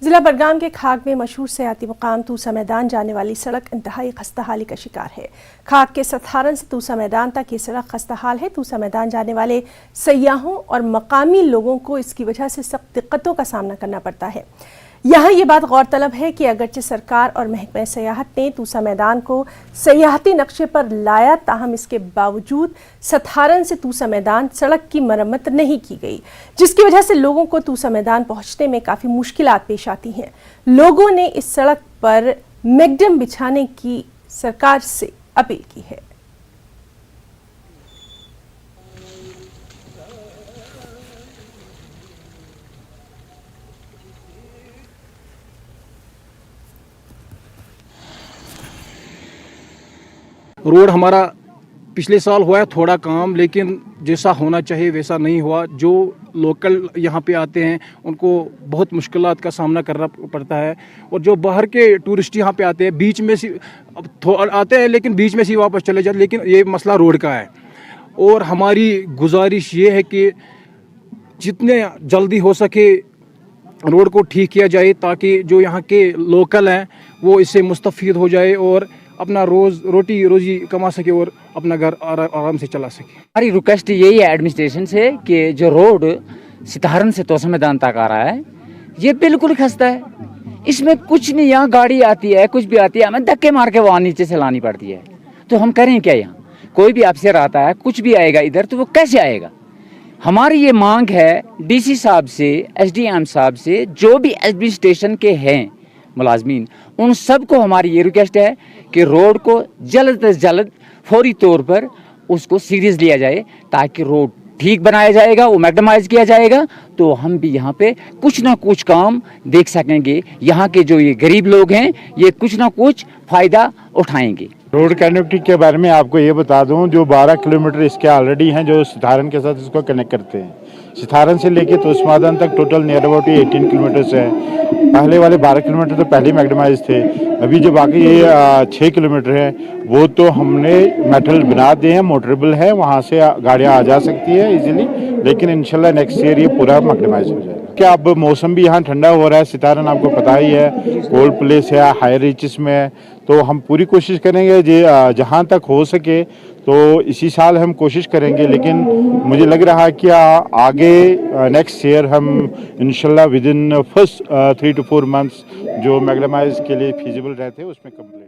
जिला बडगाम के खाक में मशहूर सयाती मुकाम तूसा मैदान जाने वाली सड़क इंतहाई खस्ताहाली का शिकार है। खाक के सथारन से तूसा मैदान तक ये सड़क खस्ताहाल है। तूसा मैदान जाने वाले सयाहों और मकामी लोगों को इसकी वजह से सख्त दिक्कतों का सामना करना पड़ता है। यहाँ ये बात गौरतलब है कि अगरचे सरकार और महकमा सयाहत ने तूसा मैदान को सयाहती नक्शे पर लाया, ताहम इसके बावजूद सथारन से तूसा मैदान सड़क की मरम्मत नहीं की गई, जिसकी वजह से लोगों को तूसा मैदान पहुंचने में काफ़ी मुश्किलात पेश आती हैं। लोगों ने इस सड़क पर मैकडम बिछाने की सरकार से अपील की है। रोड हमारा पिछले साल हुआ है थोड़ा काम, लेकिन जैसा होना चाहिए वैसा नहीं हुआ। जो लोकल यहाँ पे आते हैं उनको बहुत मुश्किलात का सामना करना पड़ता है, और जो बाहर के टूरिस्ट यहाँ पे आते हैं बीच में से आते हैं लेकिन बीच में से वापस चले जाते। लेकिन ये मसला रोड का है, और हमारी गुजारिश ये है कि जितने जल्दी हो सके रोड को ठीक किया जाए, ताकि जो यहाँ के लोकल हैं वो इससे मुस्तफ़ीद हो जाए और अपना रोटी रोजी कमा सके और अपना घर आराम से चला सके। हमारी रिक्वेस्ट यही है एडमिनिस्ट्रेशन से कि जो रोड सितारन से तूसा मैदान तक आ रहा है ये बिल्कुल खस्ता है। इसमें कुछ नहीं, यहाँ गाड़ी आती है कुछ भी आती है, हमें धक्के मार के वहाँ नीचे से लानी पड़ती है। तो हम करें क्या? यहाँ कोई भी अफसर आता है कुछ भी आएगा इधर तो वो कैसे आएगा? हमारी ये मांग है DC साहब से, SDM साहब से, जो भी एडमिनिस्ट्रेशन के हैं मुलाजमीन, उन सबको हमारी ये रिक्वेस्ट है कि रोड को जल्द से जल्द फौरी तौर पर उसको सीरियस लिया जाए, ताकि रोड ठीक बनाया जाएगा, वो मैकडमाइज किया जाएगा, तो हम भी यहाँ पे कुछ ना कुछ काम देख सकेंगे। यहाँ के जो ये गरीब लोग हैं ये कुछ ना कुछ फ़ायदा उठाएंगे। रोड कनेक्टिविटी के बारे में आपको ये बता दूं, जो 12 किलोमीटर इसके ऑलरेडी हैं जो सितारन के साथ इसको कनेक्ट करते हैं। सितारन से लेके तूसा मैदान तक टोटल नियर अबाउट 18 किलोमीटर है। पहले वाले 12 किलोमीटर तो पहले मैकडमाइज थे। अभी जो बाकी ये 6 किलोमीटर है वो तो हमने मेटल बना दिए हैं, मोटरेबल है, वहाँ से गाड़ियाँ आ जा सकती है इजीली। लेकिन इंशाल्लाह नेक्स्ट ईयर ये पूरा मैकडमाइज हो जाएगा। क्या अब मौसम भी यहाँ ठंडा हो रहा है, सितारन आपको पता ही है कोल्ड प्लेस है, हाई रीचेस में है, तो हम पूरी कोशिश करेंगे जहाँ तक हो सके तो इसी साल हम कोशिश करेंगे। लेकिन मुझे लग रहा है कि आगे नेक्स्ट ईयर हम इंशाल्लाह with in first 3 to 4 months जो मैकडमाइज के लिए फिजिबल रहते हैं उसमें कंप्लीट